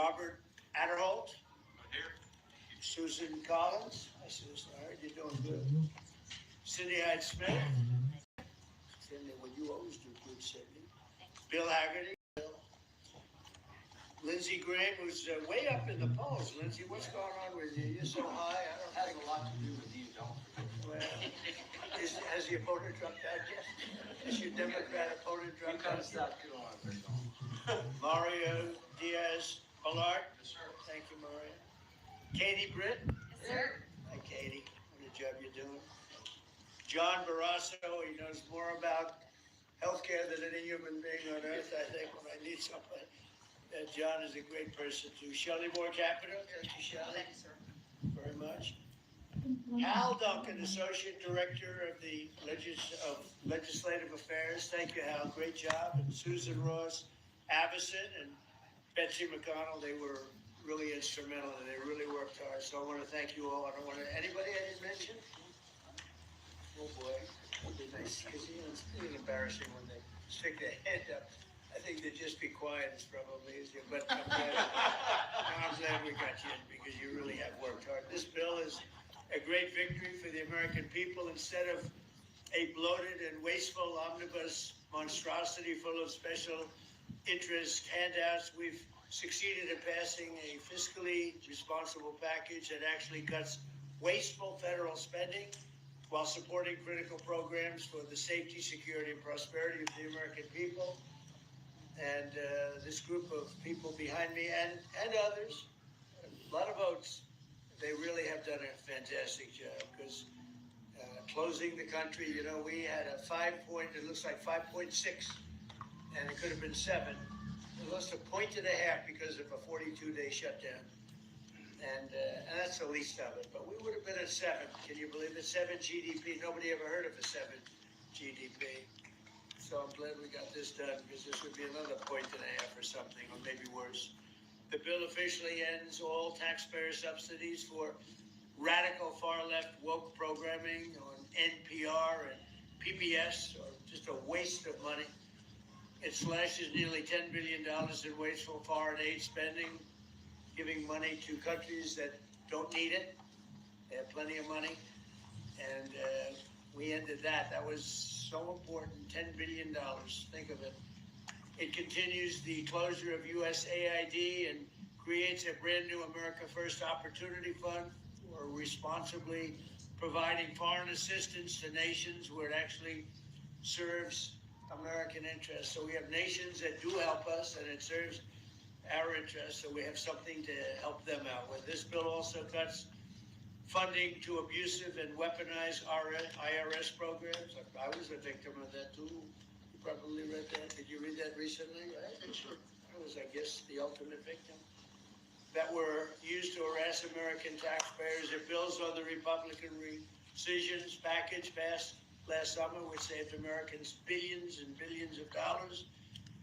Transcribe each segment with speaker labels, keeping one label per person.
Speaker 1: Robert Adderholt. Here. Susan Collins. Hi, Susan. I heard you're doing good. Cindy Hyde-Smith. Cindy, well, you always do good, Cindy. Bill Haggerty. Lindsey Graham, who's way up in the polls. Lindsey, what's going on with you? You're so high. I don't
Speaker 2: Has a lot to do with you, don't
Speaker 1: Well, has your opponent dropped out yet? Has your Democrat opponent
Speaker 2: you?
Speaker 1: dropped
Speaker 2: Kind
Speaker 1: out
Speaker 2: of
Speaker 1: yet?
Speaker 2: stuff you on.
Speaker 1: Mario Diaz-Balart.
Speaker 2: Yes, sir.
Speaker 1: Thank you, Mario. Katie Britt.
Speaker 3: Yes, sir.
Speaker 1: Hi, Katie. What a job you're doing. John Barrasso. He knows more about healthcare than any human being on earth, I think, when I need somebody. John is a great person, too. Shelley Moore Capito. Thank you, Shelley.
Speaker 3: Thank you, sir.
Speaker 1: Very much. Hal Duncan, Associate Director of the Legislative Affairs. Thank you, Hal. Great job. And Susan Ross Avison and Betsy McConnell, they were really instrumental and they really worked hard. So I want to thank you all. I don't want to, anybody I didn't mention? Oh boy, that'd be nice because it's embarrassing when they stick their head up. I think that just be quiet is probably easier, but I'm glad we got you in because you really have worked hard. This bill is a great victory for the American people. Instead of a bloated and wasteful omnibus monstrosity full of special interest handouts, we've succeeded in passing a fiscally responsible package that actually cuts wasteful federal spending while supporting critical programs for the safety, security, and prosperity of the American people. And this group of people behind me and others, a lot of votes, they really have done a fantastic job because closing the country, you know, we had a 5 point, it looks like 5.6, and it could have been 7. We lost 1.5 points because of a 42-day shutdown. And that's the least of it. But we would have been at 7. Can you believe it? 7 GDP. Nobody ever heard of a 7 GDP. So I'm glad we got this done because this would be another 1.5 points or something, or maybe worse. The bill officially ends all taxpayer subsidies for radical far-left woke programming on NPR and PBS, or just a waste of money. It slashes nearly $10 billion in wasteful foreign aid spending, giving money to countries that don't need it. They have plenty of money. And we ended that. That was so important, $10 billion. Think of it. It continues the closure of USAID and creates a brand new America First Opportunity Fund for responsibly providing foreign assistance to nations where it actually serves American interests. So we have nations that do help us and it serves our interests, so we have something to help them out with. This bill also cuts funding to abusive and weaponized IRS programs. I was a victim of that too. You probably read that. Did you read that recently? Right? Sure. I was, I guess, the ultimate victim. That were used to harass American taxpayers. It builds on the Republican rescissions package passed last summer, which saved Americans billions and billions of dollars.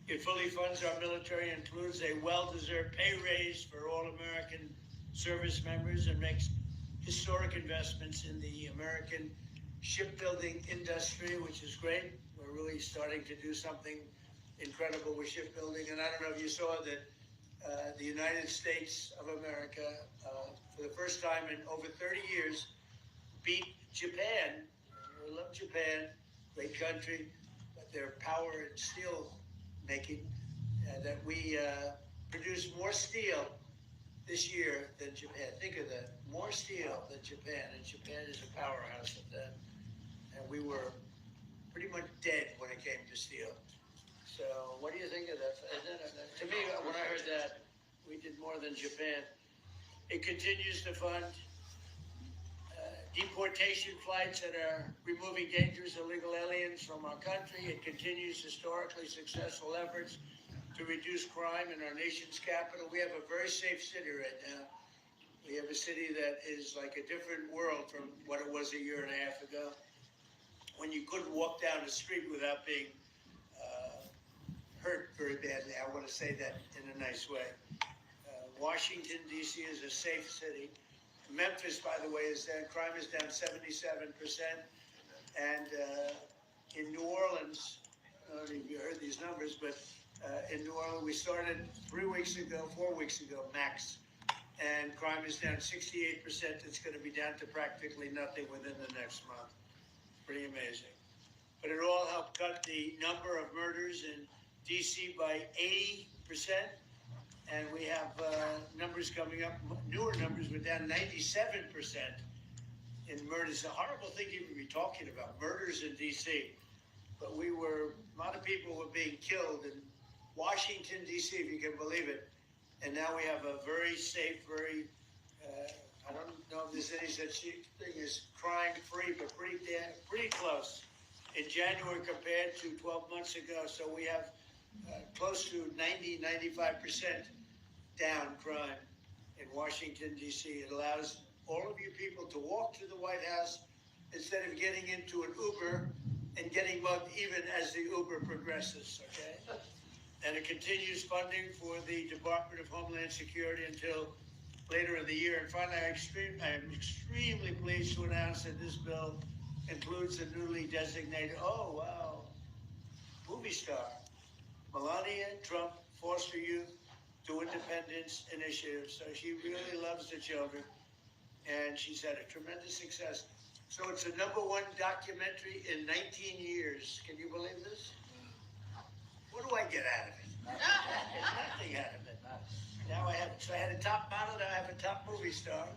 Speaker 1: It fully funds our military, includes a well-deserved pay raise for all American service members, and makes historic investments in the American shipbuilding industry, which is great. We're really starting to do something incredible with shipbuilding. And I don't know if you saw that the United States of America, for the first time in over 30 years, beat Japan. I love Japan, great country, but their power in steel making, that we produce more steel this year than Japan. Think of that, more steel than Japan, and Japan is a powerhouse of that. And we were pretty much dead when it came to steel. So what do you think of that? To me, when I heard that, we did more than Japan. It continues to fund deportation flights that are removing dangerous illegal aliens from our country. It continues historically successful efforts to reduce crime in our nation's capital. We have a very safe city right now. We have a city that is like a different world from what it was a year and a half ago, when you couldn't walk down the street without being hurt very badly. I want to say that in a nice way. Washington, D.C. is a safe city. Memphis, by the way, is down, crime is down 77%. And in New Orleans, I don't know if you heard these numbers, but in New Orleans. We started 4 weeks ago, max. And crime is down 68%. It's going to be down to practically nothing within the next month. Pretty amazing. But it all helped cut the number of murders in D.C. by 80%. And we have numbers coming up, newer numbers, we're down 97% in murders. A horrible thing to even be talking about, murders in D.C. But a lot of people were being killed in Washington, D.C., if you can believe it. And now we have a very safe, I don't know if there's any such thing as crime-free, but pretty close in January compared to 12 months ago. So we have close to 95% down crime in Washington, D.C. It allows all of you people to walk to the White House instead of getting into an Uber and getting mugged even as the Uber progresses, okay? And it continues funding for the Department of Homeland Security until later in the year. And finally, I am extremely pleased to announce that this bill includes the newly designated, movie star, Melania Trump Foster Youth to Independence Initiative. So she really loves the children, and she's had a tremendous success. So it's the #1 documentary in 19 years. Can you believe this? What do I get out of it? Nothing out of it. Now I had a top model, now I have a top movie star.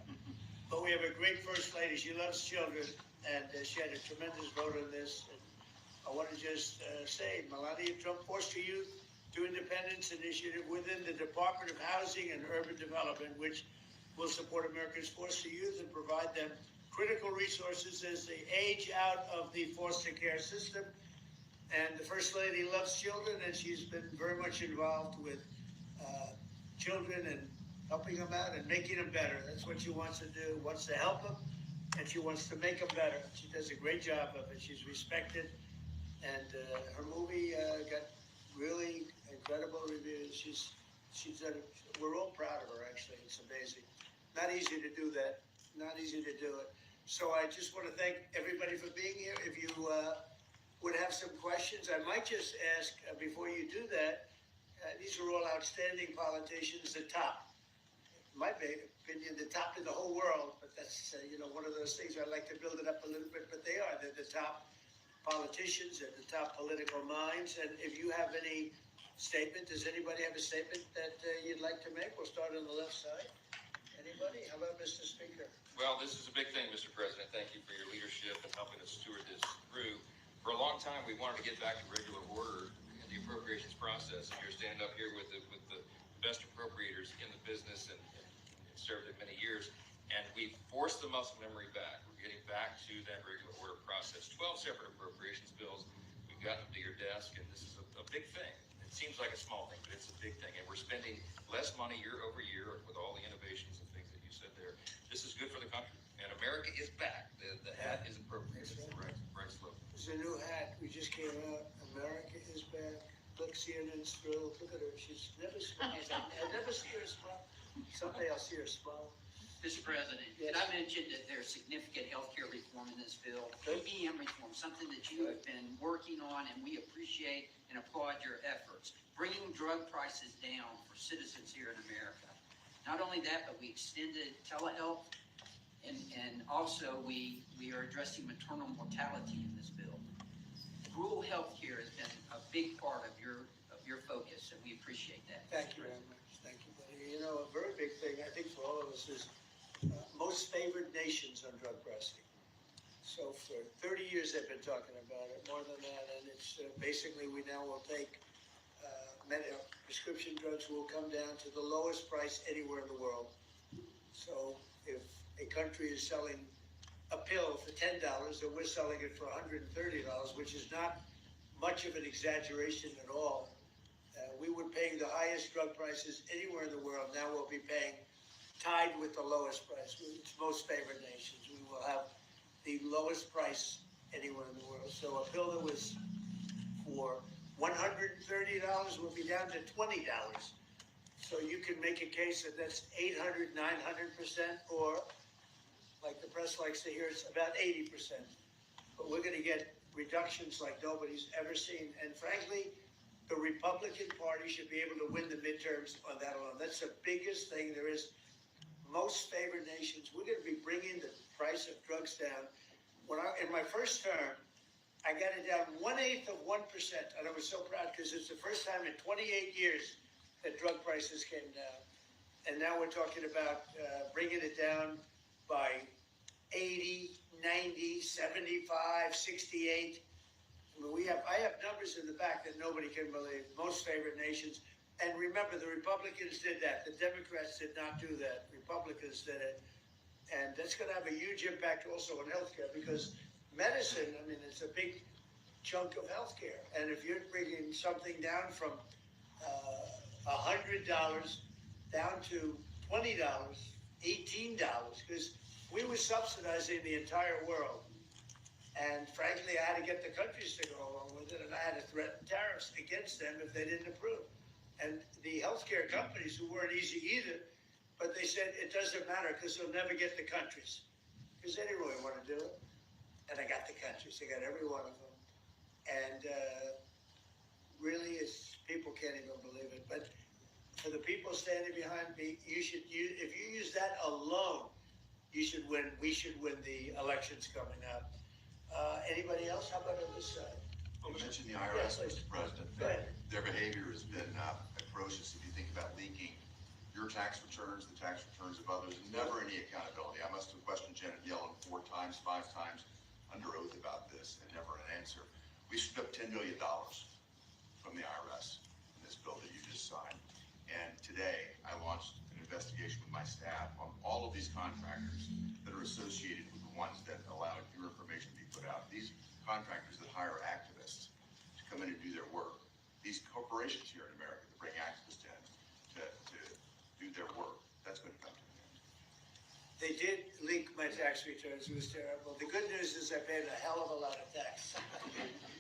Speaker 1: But we have a great first lady. She loves children, and she had a tremendous vote on this. And I want to just say, Melania Trump Foster Youth to Independence Initiative within the Department of Housing and Urban Development, which will support America's foster youth and provide them critical resources as they age out of the foster care system. And the First Lady loves children, and she's been very much involved with children and helping them out and making them better. That's what she wants to do, wants to help them, and she wants to make them better. She does a great job of it. She's respected, and her movie got really incredible reviews. She's done it. We're all proud of her, actually. It's amazing. Not easy to do that. Not easy to do it. So I just want to thank everybody for being here. If you would have some questions, I might just ask, before you do that, these are all outstanding politicians, the top. In my opinion, the top in the whole world, but that's, one of those things I like to build it up a little bit, but they are. They're the top politicians and the top political minds. And if you have any statement, does anybody have a statement that you'd like to make? We'll start on the left side. Anybody? Hello, Mr. Speaker.
Speaker 2: Well, this is a big thing, Mr. President. Thank you for your leadership and helping us steward this through. For a long time, we wanted to get back to regular order in the appropriations process. And you're standing up here with the best appropriators in the business and served it many years. And we forced the muscle memory back. We're getting back to that regular order process. 12 separate appropriations bills. We've gotten them to your desk, and this is a big thing. It seems like a small thing, but it's a big thing. And we're spending less money year over year with all the innovations and things that you said there. This is good for the country. And America is back. The hat is appropriate. It's the right slogan.
Speaker 1: It's a new hat. We just came out. America is back. Look, CNN's thrilled. Look at her. She's never smiles. I never see her smile. Someday I'll see her smile.
Speaker 3: Mr. President,
Speaker 1: Yes.
Speaker 3: Did I mention that there's significant health care reform in this bill? PBM reform, something that you have been working on, and we appreciate and applaud your efforts. Bringing drug prices down for citizens here in America. Not only that, but we extended telehealth, and also we are addressing maternal mortality in this bill. Rural health care has been a big part of your focus, and we appreciate that.
Speaker 1: Thank you very much. Thank you, buddy. A very big thing, I think, for all of us is most favored nations on drug pricing. So for 30 years they've been talking about it, more than that, and it's basically we now will take prescription drugs will come down to the lowest price anywhere in the world. So if a country is selling a pill for $10 and we're selling it for $130, which is not much of an exaggeration at all, we were paying the highest drug prices anywhere in the world. Now we'll be paying tied with the lowest price. It's most favored nations. We will have the lowest price anywhere in the world. So a pill that was for $130 will be down to $20. So you can make a case that that's 800, 900%, or like the press likes to hear, it's about 80%. But we're going to get reductions like nobody's ever seen. And frankly, the Republican Party should be able to win the midterms on that alone. That's the biggest thing there is. Most favored nations, we're going to be bringing the price of drugs down. In my first term, I got it down 1/8 of 1%, and I was so proud because it's the first time in 28 years that drug prices came down. And now we're talking about bringing it down by 80, 90, 75, 68. I have numbers in the back that nobody can believe. Most favored nations. And remember, the Republicans did that. The Democrats did not do that. Republicans did it. And that's going to have a huge impact also on healthcare because medicine, I mean, it's a big chunk of healthcare. And if you're bringing something down from $100 down to $20, $18, because we were subsidizing the entire world. And frankly, I had to get the countries to go along with it, and I had to threaten tariffs against them if they didn't approve. And the healthcare companies, who weren't easy either, but they said it doesn't matter because they'll never get the countries. Because they didn't really want to do it. And I got the countries. I got every one of them. And really, people can't even believe it. But for the people standing behind me, if you use that alone, you should win. We should win the elections coming up. Anybody else? How about on this side?
Speaker 4: You mentioned the IRS,
Speaker 1: Yeah,
Speaker 4: Mr. President.
Speaker 1: Go ahead.
Speaker 4: Their behavior has been atrocious. If you think about leaking your tax returns, the tax returns of others, and never any accountability. I must have questioned Janet Yellen 4 times, 5 times under oath about this, and never an answer. We stripped $10 million from the IRS in this bill that you just signed. And today, I launched an investigation with my staff on all of these contractors that are associated with the ones that allowed your information to be put out. These contractors that hire activists to come in and do their work. These corporations here in America that bring activists in to do their work. That's going to come to an end.
Speaker 1: They did leak my tax returns. It was terrible. The good news is I paid a hell of a lot of tax.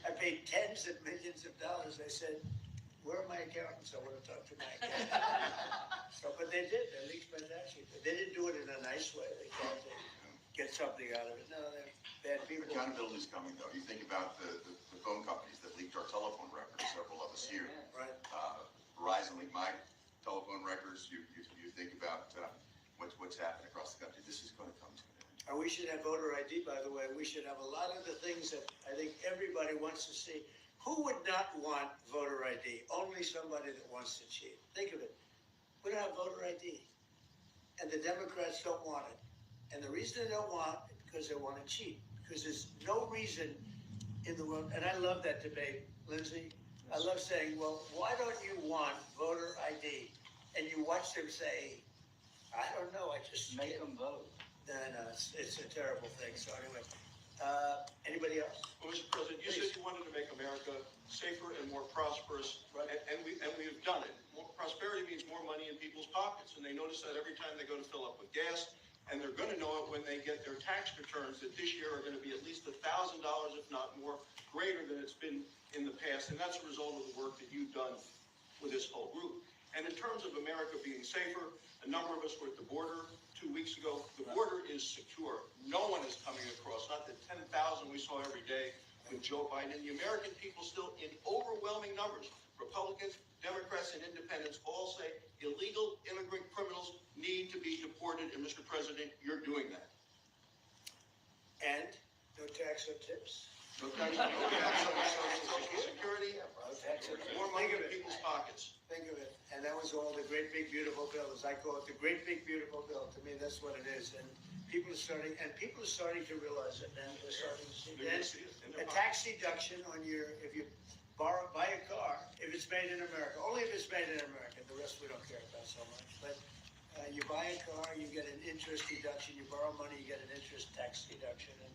Speaker 1: I paid tens of millions of dollars. I said, where are my accountants? I want to talk to my accountant. But they did. They leaked my tax returns. They didn't do it in a nice way. They tried to get something out of it. No, they're bad people.
Speaker 4: Accountability is coming, though. You think about the phone companies that leaked our telephone records, several of us here.
Speaker 1: Right.
Speaker 4: Verizon leaked my telephone records. You think about what's happening across the country. This is going to come to an end.
Speaker 1: And we should have voter ID, by the way. We should have a lot of the things that I think everybody wants to see. Who would not want voter ID? Only somebody that wants to cheat. Think of it. We don't have voter ID. And the Democrats don't want it. And the reason they don't want it is because they want to cheat. Because there's no reason in the world. And I love that debate, Lindsay. I love saying, well, why don't you want voter ID? And you watch them say, I don't know, I just
Speaker 3: Make them vote.
Speaker 1: No, it's a terrible thing. So anyway, anybody else?
Speaker 5: Well, Mr. President, you said you wanted to make America safer and more prosperous,
Speaker 1: Right.
Speaker 5: and we've done it. More prosperity means more money in people's pockets, and they notice that every time they go to fill up with gas, and they're going to know it when they get their tax returns that this year are going to be at least $1,000, if not more, greater than it's been in the past, and that's a result of the work that you've done with this whole group. And in terms of America being safer, a number of us were at the border 2 weeks ago. The border is secure. No one is coming across, not the 10,000 we saw every day with Joe Biden. The American people still, in overwhelming numbers, Republicans, Democrats, and independents all say illegal immigrant criminals need to be deported. And Mr. President, you're doing that.
Speaker 1: And no tax or tips.
Speaker 5: No tax on Social Security,
Speaker 1: No tax or tips.
Speaker 5: more money in people's pockets.
Speaker 1: Think of it. And that was all the great big beautiful bill, as I call it, the great big beautiful bill. To me, that's what it is. And people are starting to realize it, and they're starting to see
Speaker 5: They're
Speaker 1: it.
Speaker 5: gonna see it in
Speaker 1: A
Speaker 5: their
Speaker 1: tax deduction on if you buy a car, if it's made in America, only if it's made in America. The rest we don't care about so much. But you buy a car, you get an interest deduction. You borrow money, you get an interest tax deduction. And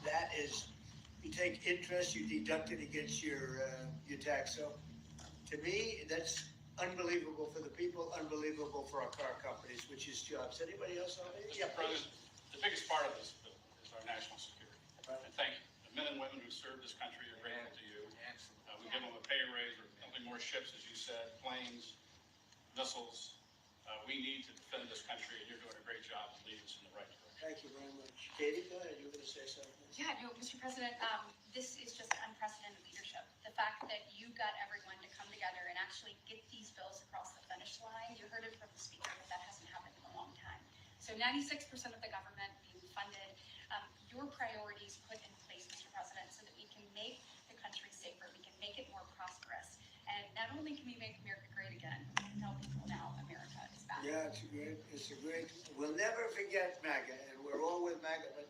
Speaker 1: that is, you take interest, you deduct it against your tax. So to me, that's unbelievable for the people, unbelievable for our car companies, which is jobs. Anybody else on it?
Speaker 6: Mr. President, the biggest part of this bill is our national security.
Speaker 1: Right.
Speaker 6: And thank you. The men and women who serve this country are grateful to you. We give them a pay raise, we're building more ships, as you said, planes, missiles, We need to defend this country, and you're doing a great job and leading us in the right direction.
Speaker 1: Thank you very much. Katie, go ahead, you were going to say something?
Speaker 7: Yeah, no, Mr. President, this is just unprecedented leadership. The fact that you got everyone to come together and actually get these bills across the finish line, you heard it from the speaker that hasn't happened in a long time. So 96% of the government being funded, your priorities put in place, Mr. President, so that we can make the country safer, we can make it more prosperous. And not only can we make America great again, we can tell people now America is back.
Speaker 1: Yeah, it's a great, we'll never forget MAGA, and we're all with MAGA, but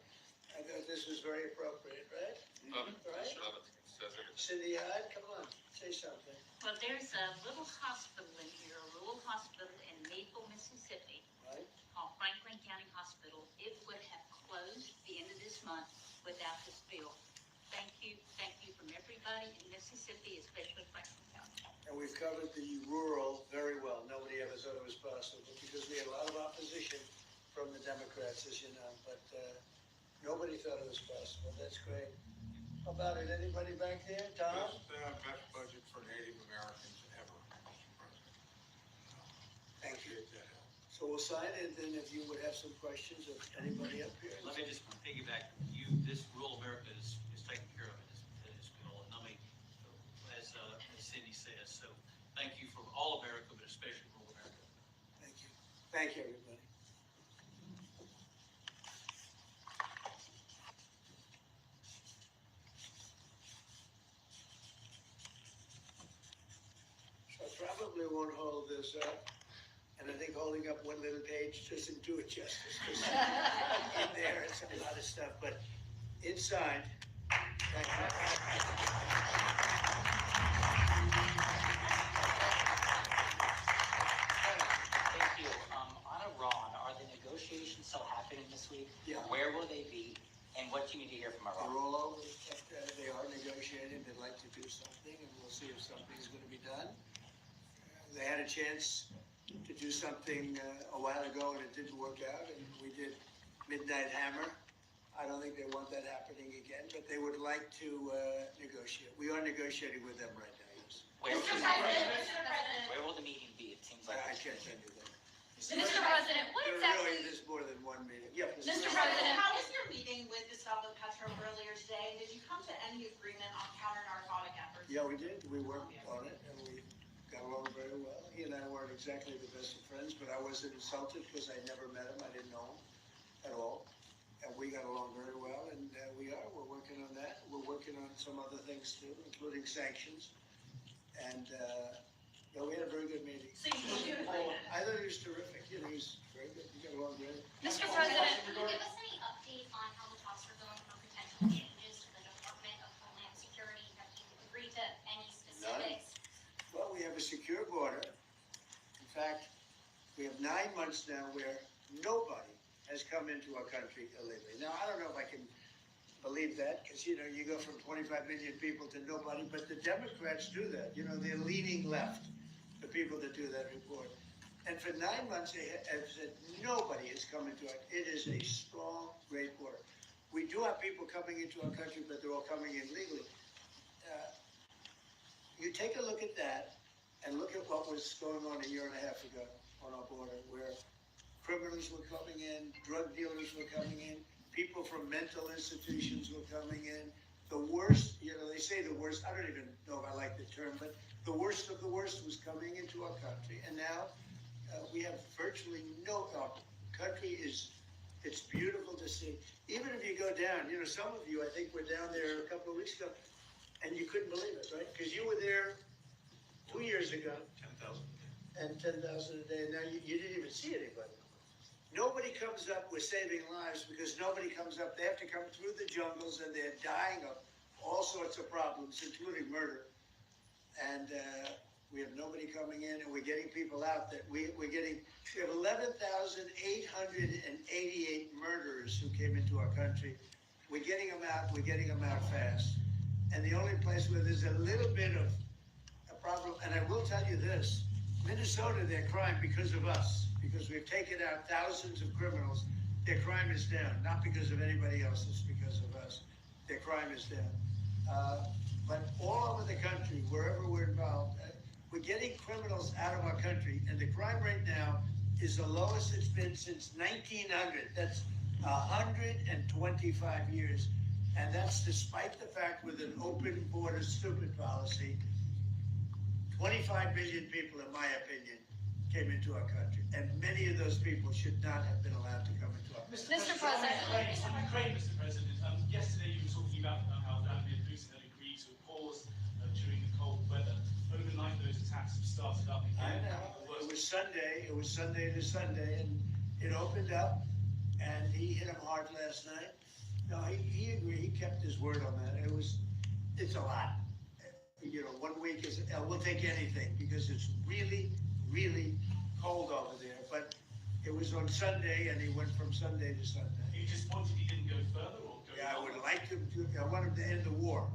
Speaker 1: I thought this was very appropriate, right?
Speaker 2: Love it.
Speaker 1: Right?
Speaker 2: Love it. Says everything.
Speaker 1: Cindy Hyde, come on, say something.
Speaker 8: Well, there's a little hospital in here, a rural hospital in Maple, Mississippi,
Speaker 1: Right?
Speaker 8: called Franklin County Hospital. It would have closed the end of this month without this bill. Thank you from everybody in Mississippi, especially Franklin County.
Speaker 1: And we've covered the rural very well. Nobody ever thought it was possible because we had a lot of opposition from the Democrats, as you know, but nobody thought it was possible. That's great. How about it? Anybody back there? Tom?
Speaker 9: Best budget for Native Americans ever, Mr. President.
Speaker 1: Thank you.
Speaker 9: Appreciate that help.
Speaker 1: So we'll sign it, and if you would have some questions of anybody up here.
Speaker 10: Let me just piggyback, this rural America is taken care of in this bill, and I mean, as Cindy says, so thank you for all America, but especially rural America.
Speaker 1: Thank you. Thank you, everybody. So I probably won't hold this up, and I think holding up one little page doesn't do it justice. 'Cause in there, it's a lot of stuff, but inside, thank you.
Speaker 11: Thank you. On Iran, are the negotiations still happening this week?
Speaker 1: Yeah.
Speaker 11: Where will they be, and what do you need to hear from
Speaker 1: They're
Speaker 11: Iran?
Speaker 1: all over, they are negotiating, they'd like to do something, and we'll see if something's gonna be done. They had a chance to do something a while ago, and it didn't work out, and we did Midnight Hammer. I don't think they want that happening again, but they would like to negotiate. We are negotiating with them right now, yes.
Speaker 11: Where will the meeting be? It seems like.
Speaker 1: I can't tell you that.
Speaker 7: Mr. President, what
Speaker 1: There
Speaker 7: exactly?
Speaker 1: really is more than one meeting. Yeah,
Speaker 7: Mr. President,
Speaker 12: How was your meeting with Gustavo Petro earlier today? Did you come to any agreement on counter-narcotic efforts?
Speaker 1: Yeah, we did. We worked on it, and we got along very well. He and I weren't exactly the best of friends, but I wasn't insulted because I never met him. I didn't know him at all. And we got along very well, and we're working on that. We're working on some other things too, including sanctions. And, yeah, we had a very good meeting.
Speaker 12: So you can do it right now.
Speaker 1: I thought he was terrific. You know, he was very good. We got along great.
Speaker 7: Mr. President,
Speaker 13: Can you give us any update on how the talks are going for potential changes to the Department of Homeland Security? Have you agreed to any specifics?
Speaker 1: Well, we have a secure border. In fact, we have 9 months now where nobody has come into our country illegally. Now, I don't know if I can believe that, because, you know, you go from 25 million people to nobody, but the Democrats do that. You know, they're leaning left, the people that do that report. And for 9 months, they have said nobody has come into it. It is a strong, great border. We do have people coming into our country, but they're all coming in legally. You take a look at that and look at what was going on a year and a half ago on our border, where criminals were coming in, drug dealers were coming in, people from mental institutions were coming in. The worst, you know, they say the worst, I don't even know if I like the term, but the worst of the worst was coming into our country. And now we have virtually no, our country is, it's beautiful to see. Even if you go down, you know, some of you, I think, were down there a couple of weeks ago, and you couldn't believe it, right? Because you were there 2 years ago.
Speaker 9: 10,000.
Speaker 1: And 10,000 a day, and now you didn't even see anybody. Nobody comes up with saving lives because nobody comes up. They have to come through the jungles, and they're dying of all sorts of problems, including murder. And we have nobody coming in, and we're getting people out. That we have 11,888 murderers who came into our country. We're getting them out. We're getting them out fast. And the only place where there's a little bit of a problem, and I will tell you this, Minnesota, their crime because of us, because we've taken out thousands of criminals, their crime is down, not because of anybody else, it's because of us. Their crime is down. But all over the country, wherever we're involved, we're getting criminals out of our country, and the crime rate now is the lowest it's been since 1900. That's 125 years. And that's despite the fact with an open border stupid policy, 25 million people, in my opinion, came into our country. And many of those people should not have been allowed to come into our country.
Speaker 7: Mr. President.
Speaker 6: Ukraine, Mr. President, yesterday you were talking about how Vladimir Putin had agreed to a pause during the cold weather. Overnight, those attacks have started up
Speaker 1: I
Speaker 6: again.
Speaker 1: know. It was Sunday to Sunday, and it opened up, and he hit him hard last night. No, he agreed. He kept his word on that. It's a lot. You know, 1 week is, we'll take anything because it's really, really cold over there. But it was on Sunday, and he went from Sunday to Sunday.
Speaker 6: You just wanted he didn't go further or go
Speaker 1: Yeah, I would
Speaker 6: longer?
Speaker 1: like him to. I want him to end the war.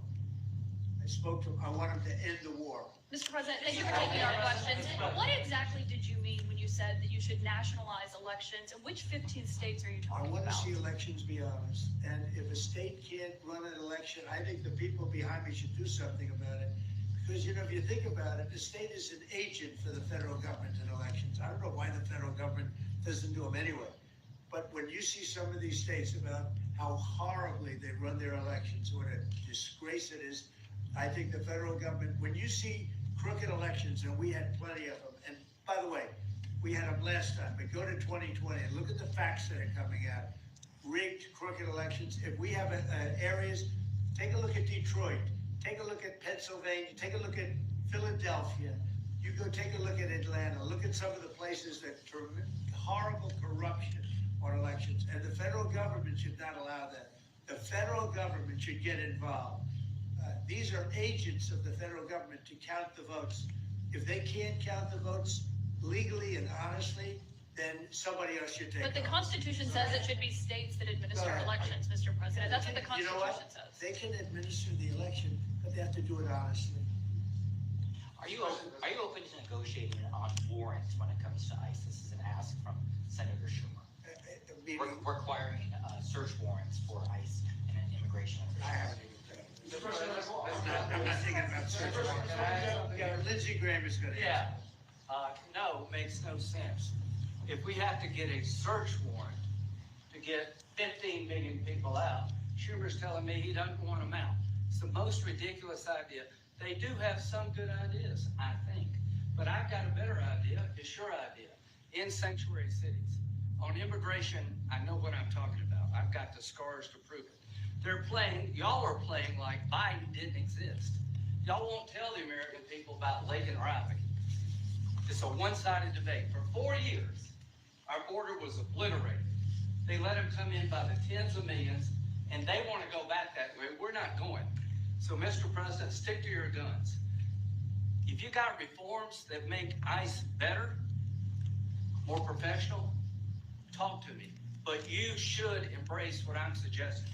Speaker 1: I spoke to him. I want him to end the war.
Speaker 14: Mr. President, thank you for taking our questions. What exactly did you mean when you said that you should nationalize elections, and which 15 states are you
Speaker 1: I
Speaker 14: talking
Speaker 1: want to
Speaker 14: about?
Speaker 1: see elections be honest, and if a state can't run an election, I think the people behind me should do something about it. Because, you know, if you think about it, the state is an agent for the federal government in elections. I don't know why the federal government doesn't do them anyway. But when you see some of these states about how horribly they run their elections, what a disgrace it is, I think the federal government, when you see crooked elections, and we had plenty of them, and by the way, we had them last time, but go to 2020 and look at the facts that are coming out. Rigged, crooked elections. If we have areas, take a look at Detroit, take a look at Pennsylvania, take a look at Philadelphia. You go take a look at Atlanta, look at some of the places that horrible corruption on elections. And the federal government should not allow that. The federal government should get involved. These are agents of the federal government to count the votes. If they can't count the votes legally and honestly, then somebody else should take
Speaker 14: But the
Speaker 1: over.
Speaker 14: Constitution says it should be states that administer
Speaker 1: Go ahead.
Speaker 14: elections, Mr. President. That's what the
Speaker 1: You know
Speaker 14: Constitution
Speaker 1: what?
Speaker 14: says.
Speaker 1: They can administer the election, but they have to do it honestly.
Speaker 11: Are you open to negotiating on warrants when it comes to ICE? This is an ask from Senator Schumer.
Speaker 1: Meaning,
Speaker 11: Requiring search warrants for ICE and immigration.
Speaker 1: I haven't even done it. I'm not thinking about search warrants. Yeah, Lindsey Graham is gonna.
Speaker 15: Yeah, no, makes no sense. If we have to get a search warrant to get 15 million people out, Schumer's telling me he doesn't want them out. It's the most ridiculous idea. They do have some good ideas, I think, but I've got a better idea, it's your idea. In sanctuary cities, on immigration, I know what I'm talking about. I've got the scars to prove it. Y'all are playing like Biden didn't exist. Y'all won't tell the American people about Laken Riley. It's a one-sided debate. For 4 years, our border was obliterated. They let them come in by the tens of millions, and they want to go back that way. We're not going. So, Mr. President, stick to your guns. If you got reforms that make ICE better, more professional, talk to me. But you should embrace what I'm suggesting.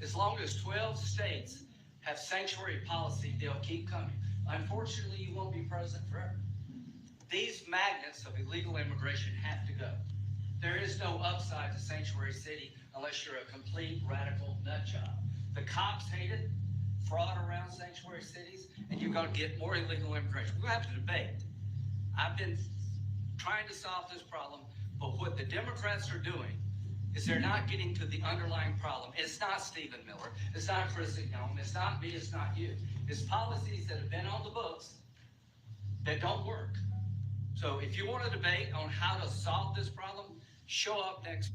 Speaker 15: As long as 12 states have sanctuary policy, they'll keep coming. Unfortunately, you won't be president forever. These magnets of illegal immigration have to go. There is no upside to sanctuary city unless you're a complete radical nut job. The cops hate it, fraud around sanctuary cities, and you're going to get more illegal immigration. We're going to have to debate. I've been trying to solve this problem, but what the Democrats are doing is they're not getting to the underlying problem. It's not Stephen Miller. It's not Chris Young. It's not me. It's not you. It's policies that have been on the books that don't work. So if you want to debate on how to solve this problem, show up next.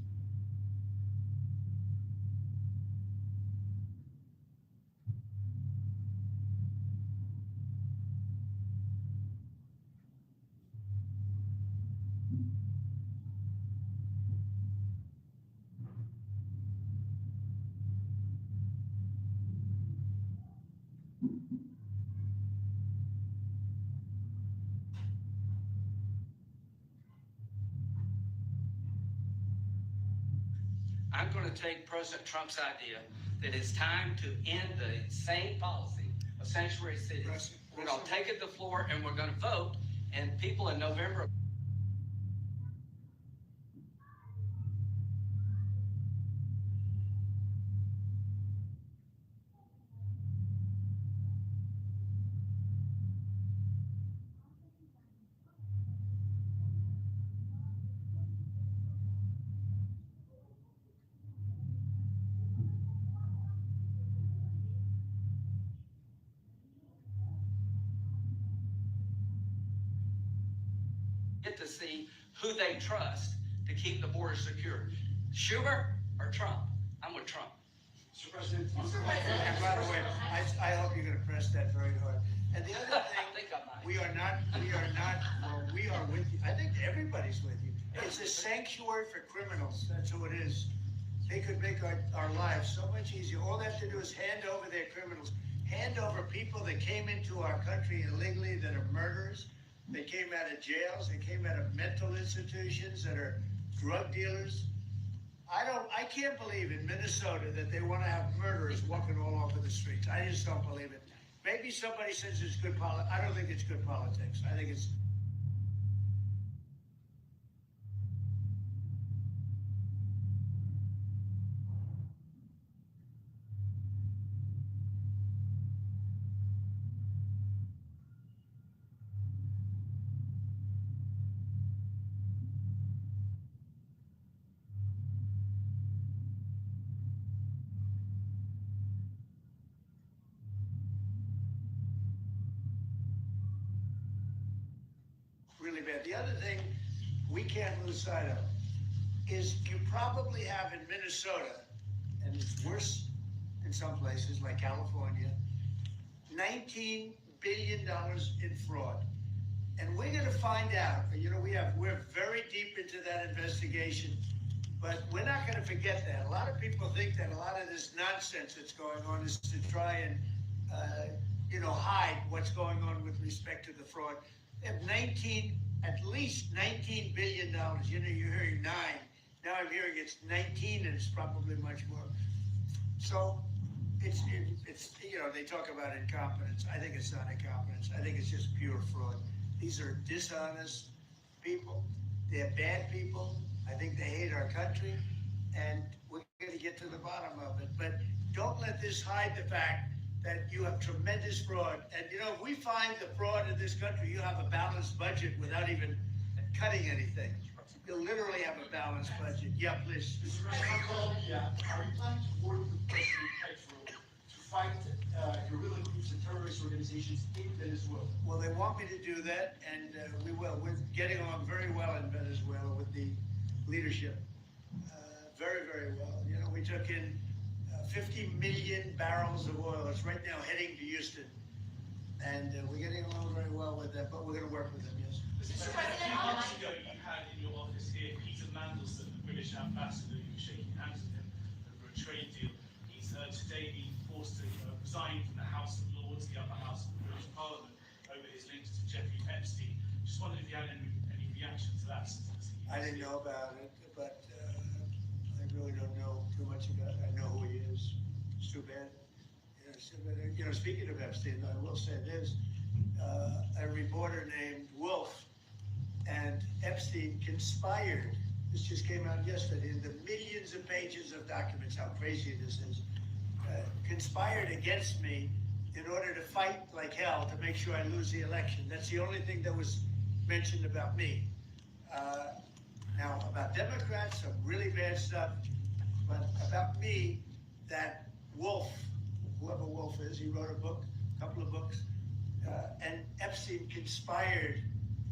Speaker 15: I'm going to take President Trump's idea that it's time to end the insane policy of sanctuary cities. We're going to take it to the floor and we're going to vote, and people in November. get to see who they trust to keep the border secure. Schumer or Trump? I'm with Trump.
Speaker 1: Mr. President. And by the way, I hope you're gonna press that very hard. And the other thing, we are not, well, we are with you. I think everybody's with you. It's a sanctuary for criminals. That's who it is. They could make our lives so much easier. All they have to do is hand over their criminals, hand over people that came into our country illegally that are murderers. They came out of jails, they came out of mental institutions that are drug dealers. I can't believe in Minnesota that they want to have murderers walking all over the streets. I just don't believe it. Maybe somebody says it's good politics. I don't think it's good politics. I think it's... really bad. The other thing we can't lose sight of is you probably have in Minnesota, and it's worse in some places like California, $19 billion in fraud. And we're gonna find out, we're very deep into that investigation, but we're not gonna forget that. A lot of people think that a lot of this nonsense that's going on is to try and, hide what's going on with respect to the fraud. They have at least $19 billion. You're hearing 9. Now I'm hearing it's 19, and it's probably much more. So it's they talk about incompetence. I think it's not incompetence. I think it's just pure fraud. These are dishonest people. They're bad people. I think they hate our country, and we're going to get to the bottom of it. But don't let this hide the fact that you have tremendous fraud. And if we find the fraud in this country, you have a balanced budget without even cutting anything. You'll literally have a balanced budget. Yeah, please.
Speaker 16: Mr. President, are you planning to work with President Petro to fight guerrilla groups and terrorist organizations in Venezuela?
Speaker 1: Well, they want me to do that, and we will. We're getting along very well in Venezuela with the leadership. Very, very well. We took in 50 million barrels of oil. It's right now heading to Houston. And we're getting along very well with that, but we're going to work with them, yes.
Speaker 6: Mr. President, a few months ago, you had in your office here Peter Mandelson, the British ambassador. You were shaking hands with him over a trade deal. He's today been forced to resign from the House of Lords, the upper house of the British Parliament, over his links to Jeffrey Epstein. Just wondered if you had any reaction to that.
Speaker 1: I didn't know about it, but I really don't know too much about it. I know who he is. It's too bad. Speaking of Epstein, I will say this. A reporter named Wolf and Epstein conspired. This just came out yesterday in the millions of pages of documents, how crazy this is. Conspired against me in order to fight like hell to make sure I lose the election. That's the only thing that was mentioned about me. Now, about Democrats, some really bad stuff. But about me, that Wolf, whoever Wolf is, he wrote a couple of books, and Epstein conspired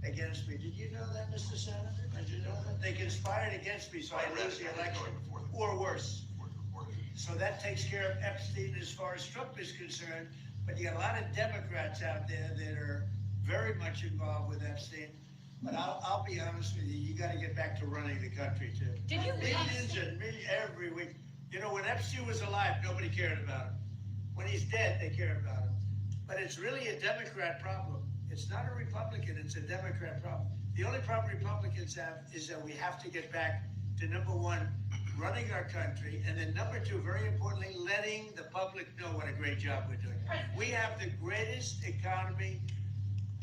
Speaker 1: against me. Did you know that, Mr. Senator? Did you know that? They conspired against me so I lose the election, or worse. So that takes care of Epstein as far as Trump is concerned, but you got a lot of Democrats out there that are very much involved with Epstein. But I'll be honest with you, you got to get back to running the country too.
Speaker 14: Did you
Speaker 1: millions and millions every week? When Epstein was alive, nobody cared about him. When he's dead, they care about him. But it's really a Democrat problem. It's not a Republican, it's a Democrat problem. The only problem Republicans have is that we have to get back to number one, running our country, and then number two, very importantly, letting the public know what a great job we're doing. We have the greatest economy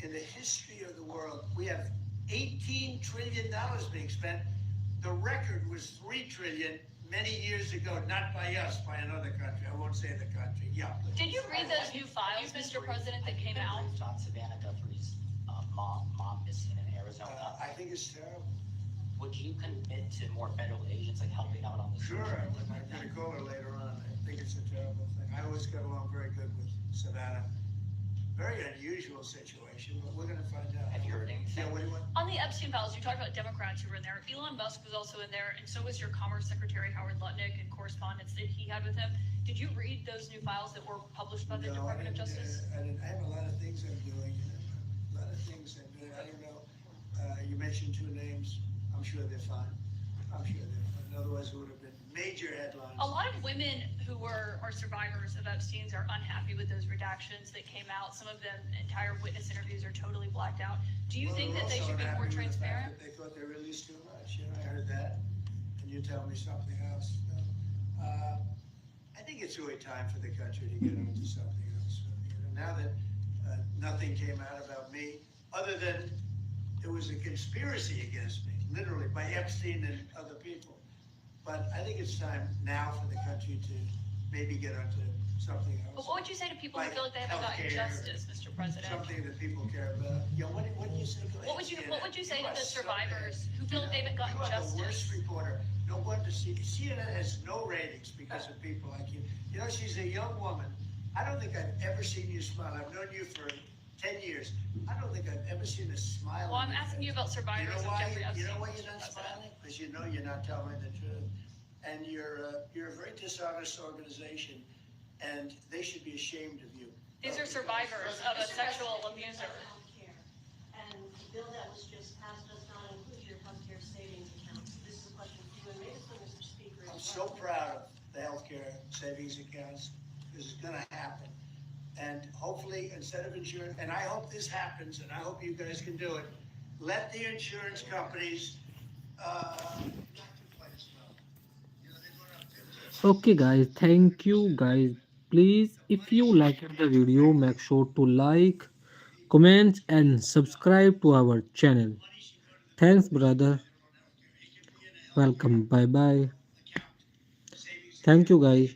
Speaker 1: in the history of the world. We have $18 trillion being spent. The record was $3 trillion many years ago, not by us, by another country. I won't say the country. Yeah, please.
Speaker 14: Did you read those new files, Mr. President, that came out?
Speaker 11: On Savannah Guthrie's mom missing in Arizona.
Speaker 1: I think it's terrible.
Speaker 11: Would you commit to more federal agents like helping out on the
Speaker 1: Sure, I'm going to call her later on. I think it's a terrible thing. I always got along very good with Savannah. very unusual situation, but we're gonna find out.
Speaker 11: Have you heard anything?
Speaker 1: Yeah, what do you want?
Speaker 14: On the Epstein files, you talked about Democrats who were in there. Elon Musk was also in there, and so was your Commerce Secretary Howard Lutnick and correspondence that he had with him. Did you read those new files that were published by the
Speaker 1: No,
Speaker 14: Department of Justice?
Speaker 1: I have a lot of things I'm doing, a lot of things I'm doing, I don't know. You mentioned two names, I'm sure they're fine. I'm sure they're fine, otherwise it would have been major headlines.
Speaker 14: A lot of women who are survivors of Epstein's are unhappy with those redactions that came out. Some of them, entire witness interviews are totally blacked out. Do you
Speaker 1: Well,
Speaker 14: think
Speaker 1: they're
Speaker 14: that they
Speaker 1: also
Speaker 14: should be more
Speaker 1: unhappy with the fact
Speaker 14: transparent?
Speaker 1: that they thought they released too much, I heard that, and you tell me something else. I think it's really time for the country to get on to something else. Now that nothing came out about me, other than it was a conspiracy against me, literally, by Epstein and other people. But I think it's time now for the country to maybe get onto something else.
Speaker 14: But what would you say to people who
Speaker 1: Like
Speaker 14: feel like they haven't gotten
Speaker 1: healthcare,
Speaker 14: justice, Mr. President?
Speaker 1: Something that people care about. Yeah, what do you say? Go ahead,
Speaker 14: What would you say to
Speaker 1: are
Speaker 14: the
Speaker 1: so
Speaker 14: survivors
Speaker 1: bad.
Speaker 14: who feel like they haven't gotten
Speaker 1: You are the
Speaker 14: justice?
Speaker 1: worst reporter. No wonder CNN has no ratings because of people like you. You know, she's a young woman. I don't think I've ever seen you smile. I've known you for 10 years. I don't think I've ever seen a smile.
Speaker 14: Well,
Speaker 1: on
Speaker 14: I'm
Speaker 1: your
Speaker 14: asking
Speaker 1: face.
Speaker 14: you about survivors of Jeffrey Epstein.
Speaker 1: You know why you're
Speaker 14: Mr.
Speaker 1: not
Speaker 14: President.
Speaker 1: smiling? Because you know you're not telling the truth. And you're a very dishonest organization, and they should be ashamed of you.
Speaker 14: These are survivors of a sexual abuser.
Speaker 17: Healthcare. And the bill that was just passed does not include your healthcare savings accounts. This is a question for you, and maybe it's for Mr. Speaker
Speaker 1: I'm
Speaker 17: as
Speaker 1: so
Speaker 17: well.
Speaker 1: proud of the healthcare savings accounts. This is gonna happen. And hopefully, instead of insurance, and I hope this happens, and I hope you guys can do it, let the insurance companies,
Speaker 18: Okay guys, thank you guys. Please, if you liked the video, make sure to like, comment and subscribe to our channel. Thanks brother. Welcome. Bye bye. Thank you guys.